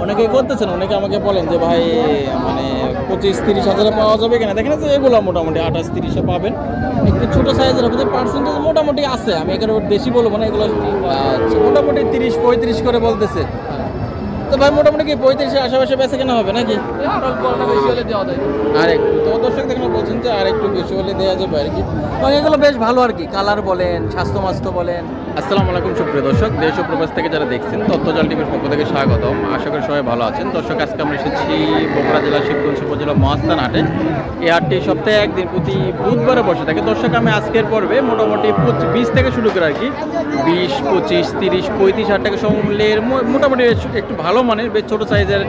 অনেকে করতেছেন, অনেকে আমাকে বলেন যে ভাই মানে 25-30 হাজারে পাওয়া যাবে কিনা। দেখেন যে এগুলো মোটামুটি 28-30-এ পাবেন। একটু ছোটো সাইজের হবে, পার্সেন্টেজ মোটামুটি আছে, আমি এখানে বেশি বলবো না। এগুলো মোটামুটি 30-35 করে বলতেছে। তো ভাই মোটামুটি কি 35-এর আশেপাশে বেঁচে কেনা হবে নাকি? বেশি হলে দেওয়া যায় আর একটু। তো দর্শক দেখেন বলছেন যে আর একটু বেশি হলে দেওয়া যাবে আর কি। এবং এগুলো বেশ ভালো আর কি, কালার বলেন, স্বাস্থ্য মাস্থ্য বলেন। আসসালামু আলাইকুম সুপ্রিয় দর্শক, দেশ ও প্রবাস থেকে যারা দেখছেন তথ্যজাল টিভির পক্ষ থেকে স্বাগতম। আশা করি সবাই ভালো আছেন। দর্শক আজকে আমরা এসেছি বগুড়া জেলা শিবগঞ্জ উপজেলা মহাস্থান হাটে। এই হাটটি সপ্তাহে একদিন প্রতি বুধবারে বসে থাকে। দর্শক আমি আজকের পর্বে মোটামুটি 20 থেকে শুরু করে আর কি 20, 25, 30, 35 হাজার টাকা সমলের মোটামুটি একটু ভালো মানের বেশ ছোটো সাইজের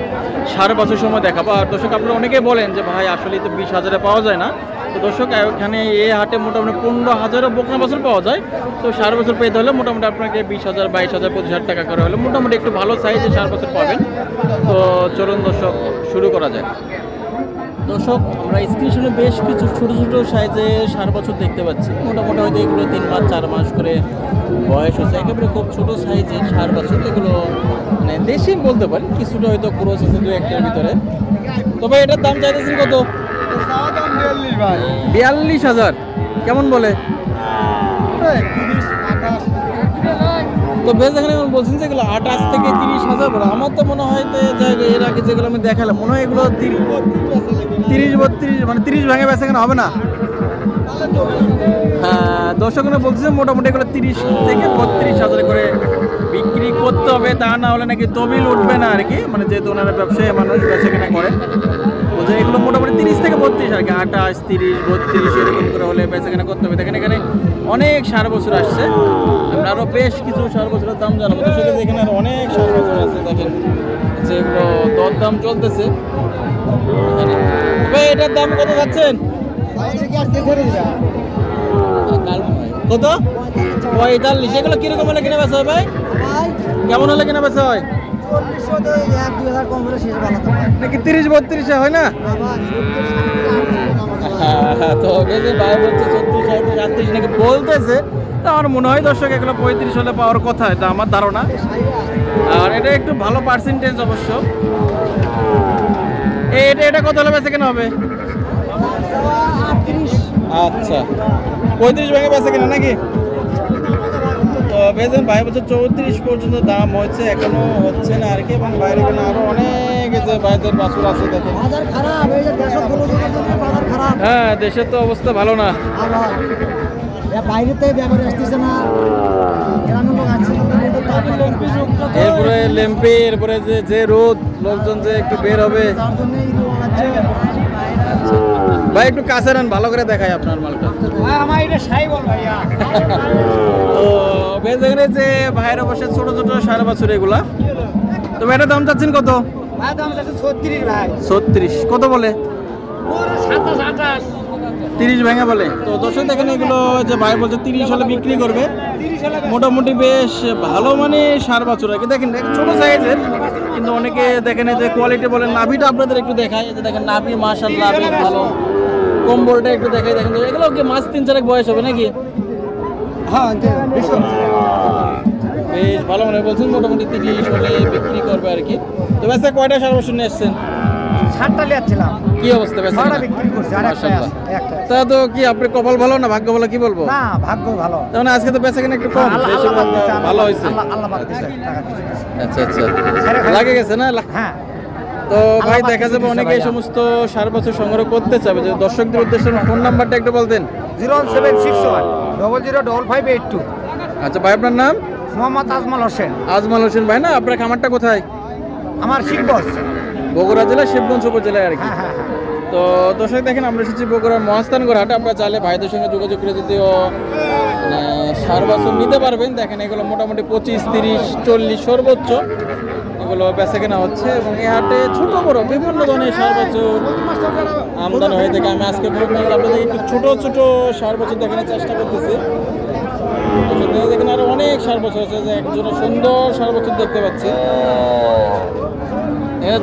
4 বছর সময় দেখাবো। আর দর্শক আপনারা অনেকেই বলেন যে ভাই আসলে তো 20 হাজারে পাওয়া যায় না। তো দর্শক এখানে এই হাটে মোটামুটি 15,000 বকনা বছর পাওয়া যায়। তো 4 বছর পেতে হলে মোটামুটি আপনাকে 20,000, 22,000, 25,000 টাকা করে হলে মোটামুটি একটু ভালো সাইজে 4 বছর পাবেন। তো চলুন দর্শক শুরু করা যায়। দর্শক আমরা স্ক্রিনে বেশ কিছু ছোটো ছোটো সাইজে 4 বছর দেখতে পাচ্ছি। মোটামুটি হয়তো এগুলো 3 মাস 4 মাস করে বয়স হচ্ছে। একেবারে খুব ছোটো সাইজে 4 বছর, এগুলো মানে দেশি বলতে পারি, কিছুটা হয়তো ক্রস আছে 2-1টার ভিতরে। তবে এটার দাম চাইতেছেন কত? 42,000। কেমন বলে? তো বেশ এখানে বলছেন যে এগুলো 28 থেকে 30,000 বলে। আমার তো মনে হয় এর আগে যেগুলো আমি দেখালাম মনে হয় এগুলো 30-32 মানে 30 ভাঙে বেচা কেনা হবে না। হ্যাঁ দর্শকরা বলছে মোটামুটি এগুলো 30 থেকে 32,000 করে বিক্রি করতে হবে, তা না হলে নাকি তবিল উঠবে না আর কি। মানে যেহেতু ওনারা ব্যবসায়ী মানুষ বেচা কেনা করেন, বলছে এগুলো মোটামুটি 30 থেকে 32 আর কি, 28, 30, 32 এরকম করে হলে বেচা কেনা করতে হবে। দেখেন এখানে অনেক 4 বছর আসছে, আমরা আরও বেশ কিছু 4 বছরের দাম জানাবো। দর্শক এখানে আরও অনেক 4 বছর আছে, দেখেন যেগুলো দরদাম চলতেছে। তবে এটার দাম কত যাচ্ছেন? কত? 45। এগুলো কিরকম হলে কিনে বেচা হয় ভাই? কেমন হলে কিনে বেচা হয়? নাকি 30-32 হয় না? তো ভাই বলছে 34-38 নাকি বলতেছে। তা আমার মনে হয় দর্শক এগুলো 35 হলে পাওয়ার কথা, এটা আমার ধারণা। আর এটা একটু ভালো পার্সেন্টেজ অবশ্য। এটা কত হলে বেচা কেনা হবে? আচ্ছা 35 ভেঙে বেচা কেনা নাকি? তো বেজন ভাই বলছে 34 পর্যন্ত দাম হচ্ছে, এখনো হচ্ছে না আর কি। এবং বাইরে এখানে আরো অনেক যে ভাইদের বাছুর আছে দেখেন। হ্যাঁ দেশের তো অবস্থা ভালো না, বাইরেতে ব্যাপারে আসতেছে না। এরপরে লেম্পি, এরপরে যে রোদ, লোকজন যে একটু বের হবে। ভাই একটু কাছে নেন, ভালো করে দেখাই আপনার মালটা। তো বেশ এখানে যে ভাইয়ের বসে ছোট ছোট 4 বছর এগুলা। তো এটার দাম চাচ্ছেন কত? 36। কত বলে? 30 ভেঙে বলে। তো দর্শক দেখেন এগুলো যে ভাই বলছে 30 হলে বিক্রি করবে। মোটামুটি বেশ ভালো মানে 4 বছর আর কি। দেখেন ছোট সাইজের, কিন্তু অনেকে দেখেন যে কোয়ালিটি বলেন। নাভিটা আপনাদের একটু দেখায়, যে দেখেন নাভি মাশাআল্লাহ বেশ ভালো। কম্বলটা একটু দেখাই, দেখেন এগুলো কি মাস 3-4 বয়স হবে নাকি? হ্যাঁ বেশ ভালো মনে বলছেন, মোটামুটি 30 হলে বিক্রি করবে আর কি। তো বেশ কয়টা 4 বছর নিয়ে এসছেন? 7টা লিয়াচ্ছিলাম। কি অবস্থা বেচা বিক্রি করছি আর একটা। তা তো কি আপনি কপাল ভালো না ভাগ্য ভালো, কি বলবো? না ভাগ্য ভালো। তার মানে আজকে তো বেচা কিনা একটু কম, ভালো হয়েছে। আচ্ছা আচ্ছা লাগে গেছে না? হ্যাঁ। তো ভাই দেখা যাবে অনেকে এই সমস্ত 4 বছর সংগ্রহ করতে চাবে। যে দর্শকদের উদ্দেশ্যে ফোন নাম্বারটা একটু বলতেন। 01761 005582। আচ্ছা ভাই আপনার নাম? মোহাম্মদ আজমাল হোসেন। আজমাল হোসেন ভাই না? আপনার খামারটা কোথায়? আমার শিবগঞ্জ, বগুড়া জেলা শিবগঞ্জ উপজেলায় আর কি। হ্যাঁ হ্যাঁ। তো দর্শক দেখেন আমরা এসেছি বগুড়ার মহাস্থানগড় হাটে। আপনারা চাইলে ভাইদের সঙ্গে যোগাযোগ করে যদিও 4 বছর নিতে পারবেন। দেখেন এগুলো মোটামুটি 25, 30, 40 সর্বোচ্চ এগুলো বেচা কেনা হচ্ছে। এবং এই হাটে ছোট বড় বিভিন্ন ধরনের 4 বছর আমদানি হয়ে থাকে। আমি আজকে আপনাদের একটু ছোট ছোট 4 বছর দেখানোর চেষ্টা করতেছি। দেখেন আরো অনেক 4 বছর আছে, যে একজোড়া সুন্দর 4 বছর দেখতে পাচ্ছি।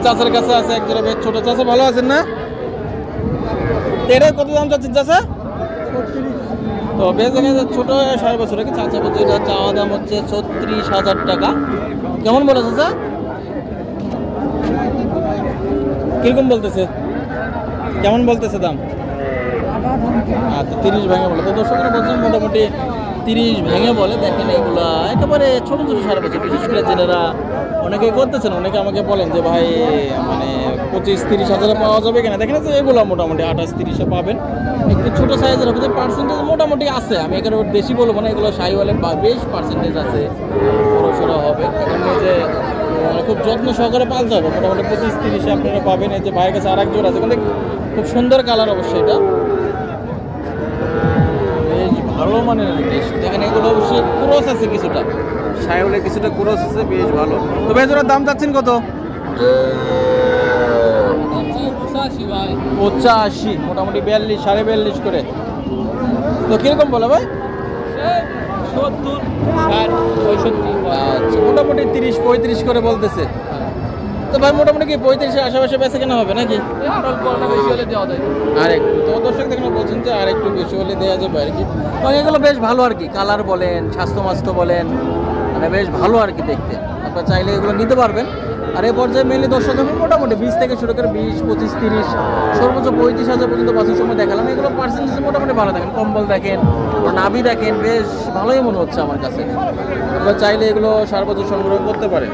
চাচার কাছে আছে একজোড়া বেশ ছোট। চাচা ভালো আছেন না? এটার কত দাম চাচ্ছেন চাচা? তো বেশ এখানে ছোট 4 বছর কি চাচা বলছে এটা চাওয়া দাম হচ্ছে 36,000 টাকা। কেমন বলে চাচা? কিরকম বলতেছে, কেমন বলতেছে দাম? আচ্ছা 30 ভেঙে বলে। তো দর্শকরা বলছেন মোটামুটি 30 ভেঙে বলে। দেখেন এগুলা একেবারে ছোট ছোট সার বছর, বিশেষ করে যেনারা অনেকে করতেছেন, অনেকে আমাকে বলেন যে ভাই মানে 25-30 হাজারে পাওয়া যাবে কিনা। দেখেন যে এগুলো মোটামুটি 28-30-এ পাবেন। একটু ছোট সাইজের হবে, পার্সেন্টেজ মোটামুটি আছে। আমি এখানে বেশি বলবো না, এগুলো শাহিওয়ালের বেশ পার্সেন্টেজ আছে, বড়সড় হবে। এখন এই যে খুব যত্ন সহকারে পালতে হবে। মোটামুটি 25-30-এ আপনারা পাবেন। এই যে ভাইয়ের কাছে আর এক জোড়া আছে, কিন্তু খুব সুন্দর কালার অবশ্যই এটা, বেশ ভালো মানের বেশ। দেখেন এগুলো অবশ্যই ক্রস আছে কিছুটা, শাহিওয়ালের কিছুটা ক্রস আছে, বেশ ভালো। তো ভাই জোড়ার দাম চাচ্ছেন কত? 85, মোটামুটি 42-42.5 করে। তো কিরকম বলে ভাই? 70, 60, 65। আচ্ছা, মোটামুটি 30-35 করে বলতেছে। তো ভাই মোটামুটি কি 35-এর আশেপাশে বেচে কেনা হবে নাকি? বেশি হলে দেওয়া যায় আর একটু। তো দর্শক দেখেন বলছেন যে আর একটু বেশি হলে দেওয়া যাবে আর কি। তো এগুলো বেশ ভালো আর কি, কালার বলেন, স্বাস্থ্য মাস্ত বলেন, মানে বেশ ভালো আর কি দেখতে। আপনারা চাইলে এগুলো নিতে পারবেন। আর এই পর্যায়ে মেনলি দর্শক আমি মোটামুটি 20 থেকে শুরু করে 20, 25, 30, সর্বোচ্চ 35,000 পর্যন্ত বাছুর সময় দেখালাম। এগুলো পার্সেন্টেজ মোটামুটি ভালো দেখেন, কম্বল দেখেন, নাভি দেখেন, বেশ ভালোই মনে হচ্ছে আমার কাছে। এগুলো চাইলে এগুলো সারা বছর সংগ্রহ করতে পারে।